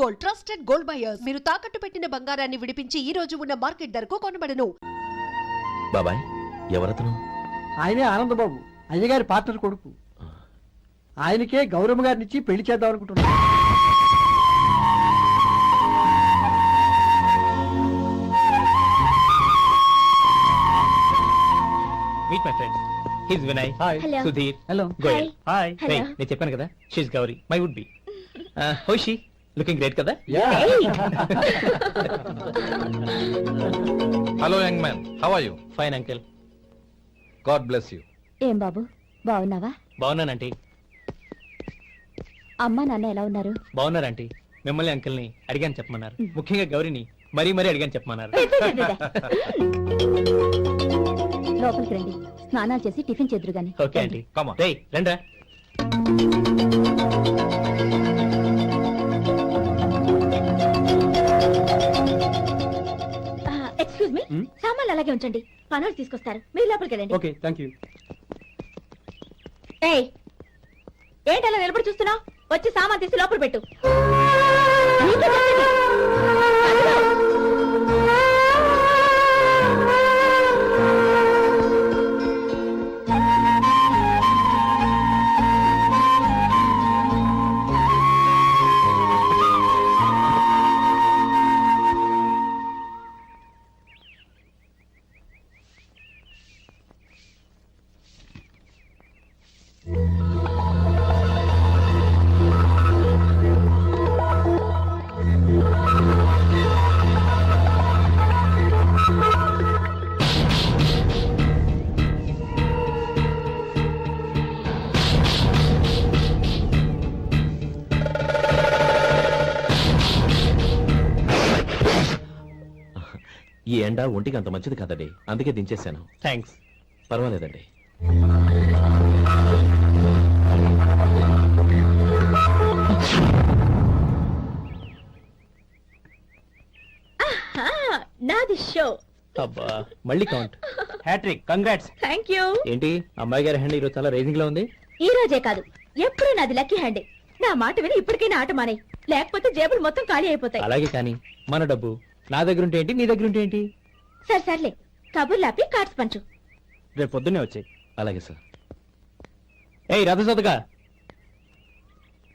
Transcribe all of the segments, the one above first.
Gold, trusted gold buyers. మీరు తాకట్టు పెట్టిన బంగారాన్ని విడిపించి ఈ రోజు ఉన్న మార్కెట్ ధరకు కొనబడను. బాబాయ్, ఎవరతను? ఆయనే ఆనందబాబు, అయ్యగారి పార్ట్నర్ కొడుకు. ఆయనకే గౌరమ్మ గారినిచ్చి పెళ్లి చేద్దాం అనుకుంటున్నాను. Meet my friends. His Vinay. Hi. Hello. Sudheer. Hello. Goyal. Hi. Hello. Hey, నేను చెప్పాను కదా, she's Gauri, my would be. How she? Looking great కదా? Hello, young man. How are you? Fine uncle. God bless you. ఏం బాబు బాగున్నావా? బాగున్నానంటీ. అమ్మా నాన్న ఎలా ఉన్నారు? బాగున్నారంటీ. మిమ్మల్ని అంకిల్ని అడిగాను చెప్పమన్నారు. ముఖ్యంగా గౌరీని మరీ మరీ అడిగాను చెప్పమన్నారు. లోపలికి రండి, స్నానాలు చేసి టిఫిన్ చేద్దరు గాని. Okay aunty. Come on. రేయ్ రండ్రా. ఎక్స్క్యూజ్ మీ, సామాన్లు అలాగే ఉంచండి, పనులు తీసుకొస్తారు. మీరు లోపలికి వెళ్ళండి. Okay, thank you. ఏయ్, ఏంటి అలా నిలబడి చూస్తున్నావు? వచ్చి సామాన్ తీసి లోపల పెట్టు. నీకే చెప్పేది. ఈ ఎండ ఒంటికి అంత మంచిది కాదండి, అందుకే దించేశాను. థ్యాంక్స్. పర్వాలేదండి. నాది షో. అబ్బా, మళ్ళీ count. Hattrick. Congrats. Thank you. ఏంటి అమ్మాయి గారి హ్యాండ్ ఈరోజు చాలా రైజింగ్ లో ఉంది? ఈ రోజే కాదు, ఎప్పుడు నాది లక్కీ హ్యాండే. నా మాట విని ఇప్పటికైనా ఆట మానే, లేకపోతే జేబులు మొత్తం ఖాళీ అయిపోతాయి. అలాగే కానీ మన డబ్బు నా దగ్గర ఉంటే ఏంటి, నీ దగ్గర ఉంటే ఏంటి? సరే సర్లే, కబుర్లాపి కార్డ్స్ పంచు. రేపు పొద్దున్నే వచ్చాయి. అలాగే సార్. ఏయ్ రథసోదగా,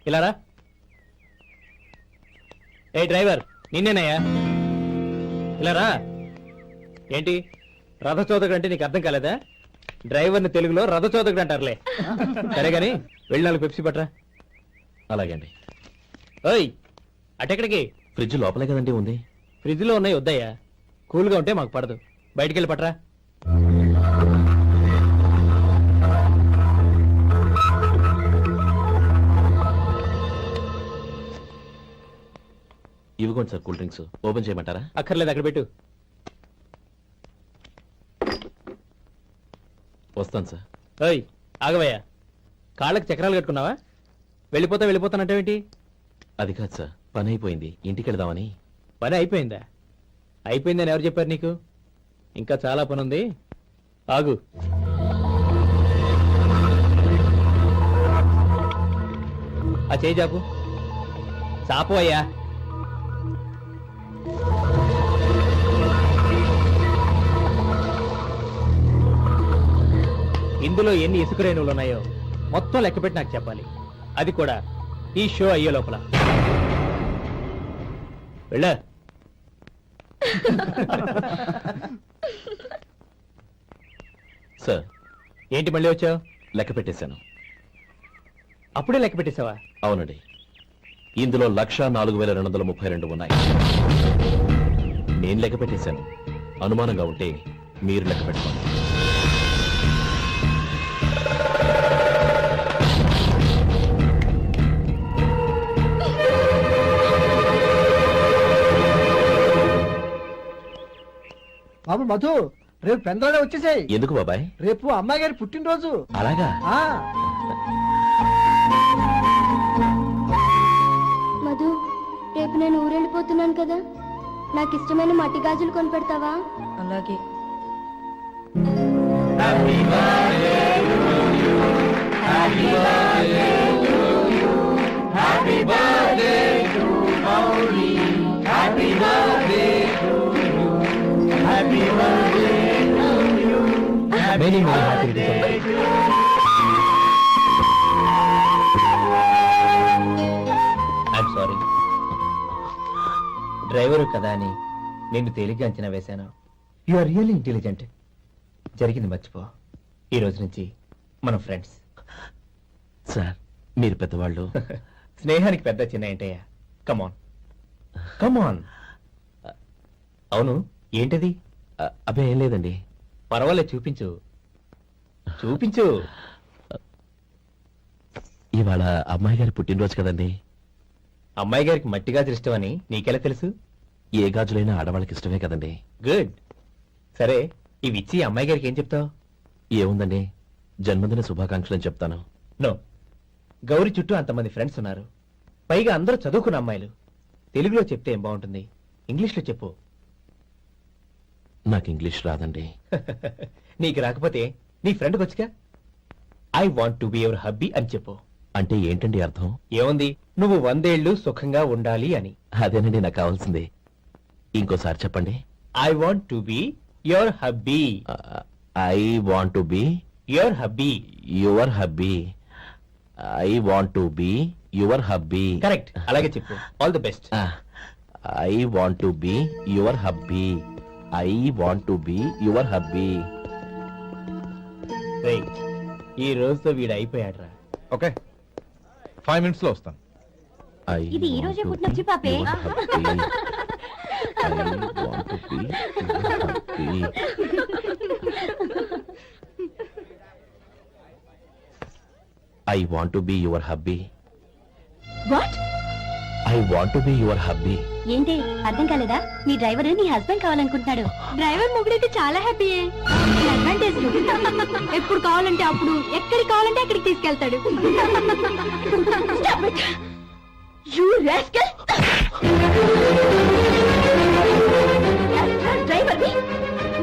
ఇలారా. ఏ డ్రైవర్, నిన్నేనయ్యా, ఇలారా. ఏంటి రథచోదకుడు అంటే నీకు అర్థం కాలేదా? డ్రైవర్ని తెలుగులో రథచోదకుడు అంటారులే. సరే గాని వెళ్ళి 4 పెప్సీ పట్రా. అలాగే అండి. ఓయ్, అటెక్కడికి? ఫ్రిడ్జ్ లోపలే కదండి ఉంది. ఫ్రిడ్జ్ లో ఉన్నాయి, వద్దయ్యా. కూల్గా ఉంటే మాకు పడదు. బయటికి వెళ్ళి పట్రా. ఇవిగోండి సార్ కూల్ డ్రింక్స్. ఓపెన్ చేయమంటారా? అక్కర్లేదు, అక్కడ పెట్టు. వస్తాను సార్. ఓయ్ ఆగవయ్యా, కాళ్ళకి చక్రాలు కట్టుకున్నావా? వెళ్ళిపోతానంటావేంటి? అది కాదు సార్, పని అయిపోయింది, ఇంటికి వెళదామని. పని అయిపోయిందా? అయిపోయిందని ఎవరు చెప్పారు నీకు? ఇంకా చాలా పని ఉంది, ఆగు. ఆ చేయి చాపు. చాపు అయ్యా. ఇందులో ఎన్ని ఇసుక రేణువులు ఉన్నాయో మొత్తం లెక్కపెట్టి నాకు చెప్పాలి. అది కూడా ఈ షో అయ్యే లోపల. వెళ్ళ. సార్, ఏంటి మళ్ళీ వచ్చావు? లెక్క పెట్టేశాను. అప్పుడే లెక్క పెట్టేశావా? అవునండి. ఇందులో 1,04,232 ఉన్నాయి. నేను లెక్క పెట్టేశాను. అనుమానంగా ఉంటే మీరు లెక్క పెట్టుకోండి. బాబు మధు, రేపు పెందరాడే వచ్చేసాయి. ఎందుకు బాబాయ్? రేపు అమ్మాయి గారి పుట్టినరోజు. అలాగా? మధు, రేపు నేను ఊరెళ్ళిపోతున్నాను కదా, నాకు ఇష్టమైన మట్టి గాజులు కొనిపెడతావా? అలాగే. Happy birthday to Many happy returns. I'm sorry. Driver కదా అని నిన్ను తేలిగ్గా అంచనా వేశాను. You are really intelligent. జరిగింది మర్చిపో. ఈ రోజు నుంచి మనం ఫ్రెండ్స్. సార్ మీరు పెద్దవాళ్ళు. స్నేహానికి పెద్ద చిన్న ఏంటయ్యా? కమాన్ కమాన్. అవును, ఏంటది? అబ్బే ఏం లేదండి. పర్వాలేదు, చూపించు చూపించు. ఇవాళ అమ్మాయి గారి పుట్టినరోజు కదండి. అమ్మాయి గారికి మట్టి గాజులు ఇష్టమని నీకెలా తెలుసు? ఏ గాజులైనా ఆడవాళ్ళకి ఇష్టమే కదండి. గుడ్. సరే, ఇవి ఇచ్చి అమ్మాయి గారికి ఏం చెప్తావు? ఏముందండి, జన్మదిన శుభాకాంక్షలు అని చెప్తాను. నో, గౌరీ చుట్టూ అంతమంది ఫ్రెండ్స్ ఉన్నారు. పైగా అందరూ చదువుకున్న అమ్మాయిలు. తెలుగులో చెప్తే ఏం బాగుంటుంది? ఇంగ్లీష్లో చెప్పు. నాకు ఇంగ్లీష్ రాదండి. నీకు రాకపోతే నీ ఫ్రెండ్కి వచ్చిగా I want to be your hubby అని చెప్పు. అంటే ఏంటండి అర్థం? ఏముంది, నువ్వు 100 ఏళ్ళు సుఖంగా ఉండాలి అని. అదేనండి నాకు కావాల్సింది. ఇంకోసారి చెప్పండి. I want to be your hubby. I want to be your hubby. Your hubby. I want to be your hubby. Correct, అలాగే చెప్పు. All the best. I want to be your hubby. I want to be your hubby. ఈ రోజుతో వీడు అయిపోయాడ్రా. Okay, 5 minutes లో వస్తాను. ఇది ఈ రోజే పుట్టినొచ్చి పాపే. I want to be your hubby. What? I want to be your hubby. ఏంటి అర్థం కాలేదా? మీ డ్రైవర్ నీ హస్బెండ్ కావాలనుకుంటున్నాడు. డ్రైవర్ మొగుడైతే చాలా హ్యాపీయే. అడ్వాంటేజ్ ఎప్పుడు కావాలంటే అప్పుడు, ఎక్కడికి కావాలంటే అక్కడికి తీసుకెళ్తాడు. డ్రైవర్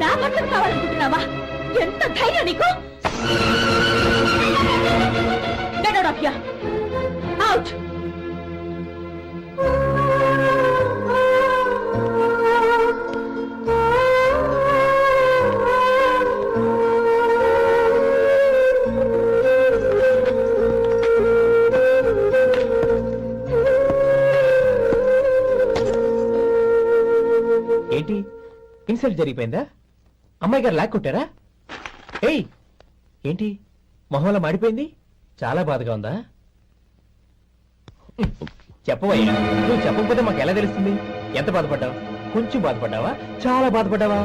నా భర్తను కావాలనుకుంటున్నావా? ఎంత ధైర్యం నీకు! Get out of here! Out! ఏంటి, ఇన్సల్ట్ జరిగిపోయిందా? అమ్మాయి గారు లాక్ కొట్టారా? ఏయ్, ఏంటి మొహంలో మాడిపోయింది? చాలా బాధగా ఉందా? చెప్పవయ్యా, నువ్వు చెప్పకపోతే మాకు ఎలా తెలుస్తుంది? ఎంత బాధపడ్డావు? కొంచెం బాధపడ్డావా? చాలా బాధపడ్డావా?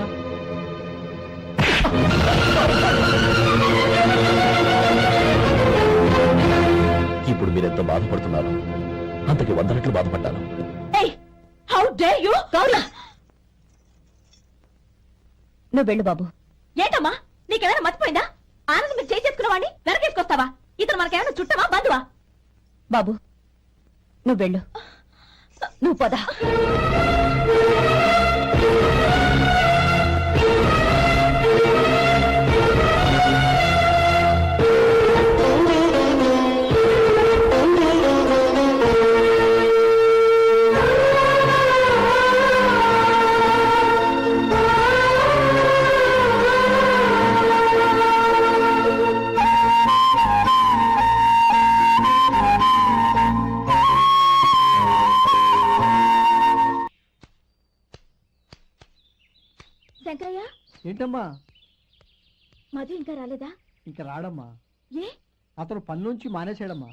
ఇప్పుడు మీరెంత బాధపడుతున్నారు, అంతకి 100 రెట్లు బాధపడ్డాను. How dare you! గౌరీ, నువ్వు వెళ్ళు బాబు. ఏంటమ్మా, నీకేమైనా మర్చిపోయిందా? ఆనందం మీరు చేసుకున్నవాడిని వెనకేసుకొస్తావా? ఇతను మనకేమైనా చుట్టమా, బంధువా? బాబు నువ్వు వెళ్ళు. నువ్వు పద. శంకరయ్య, ఏంటమ్మా? మధు ఇంకా రాలేదా? ఇంకా రాడమ్మా. ఏ? అతను పనిలోంచి మానేశాడమ్మా.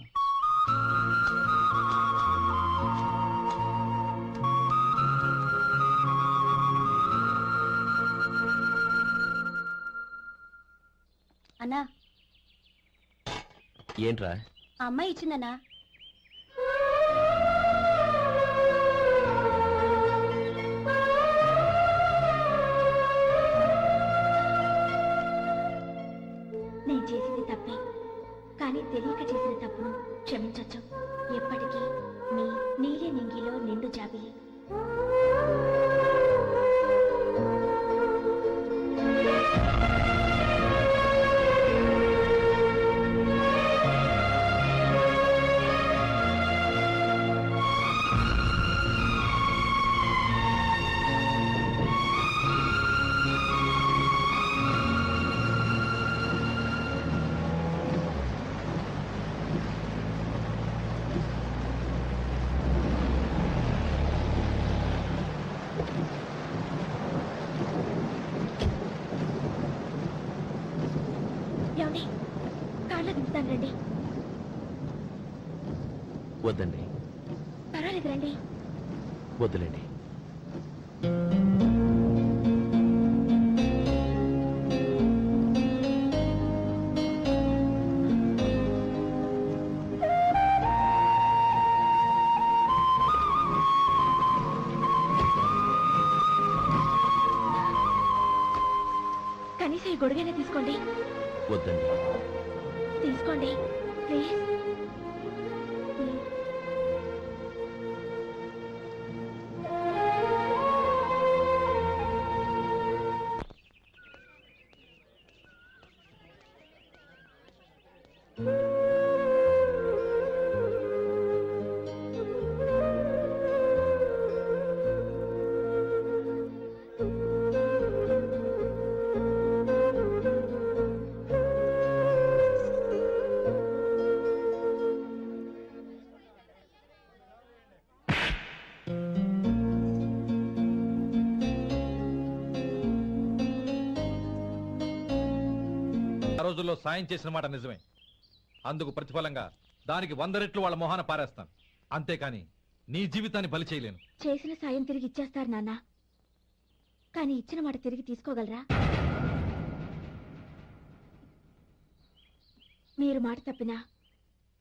అన్నా, ఏంట్రా? ఆ అమ్మాయి ఇచ్చిందన్నా. నేను చేసింది తప్పే, కానీ తెలియక చేసిన తప్పును క్షమించొచ్చు. ఎప్పటికీ మీ నీలి నింగిలో నిండు జాబిలి. రండి. వద్దండి, పర్వాలేదు రండి. వద్దులేండి. కనీసం ఈ గొడుగైనా తీసుకోండి. వద్దండి. తీసుకోండి ప్లీజ్. ఆ రోజుల్లో సాయం చేసిన మాట నిజమే. అందుకు ప్రతిఫలంగా దానికి 100 రెట్లు వాళ్ళ మొహాన పారేస్తాను. అంతేకాని నీ జీవితాన్ని బలి చేయలేను. చేసిన సాయం తిరిగి ఇచ్చేస్తారు నాన్న, కానీ ఇచ్చిన మాట తిరిగి తీసుకోగలరా? మీరు మాట తప్పినా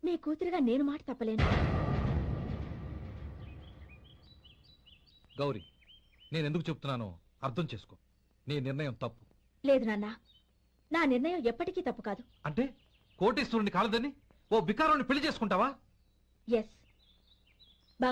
మీ కూతురుగా నేను మాట తప్పలేను. గౌరీ, నేను ఎందుకు చెప్తున్నానో అర్థం చేసుకో. నీ నిర్ణయం తప్పు. లేదు నాన్న, నా నిర్ణయం ఎప్పటికీ తప్పు కాదు. అంటే కోటేశ్వరుని కాలదని ఓ బికారుని పెళ్లి చేసుకుంటావా? ఎస్,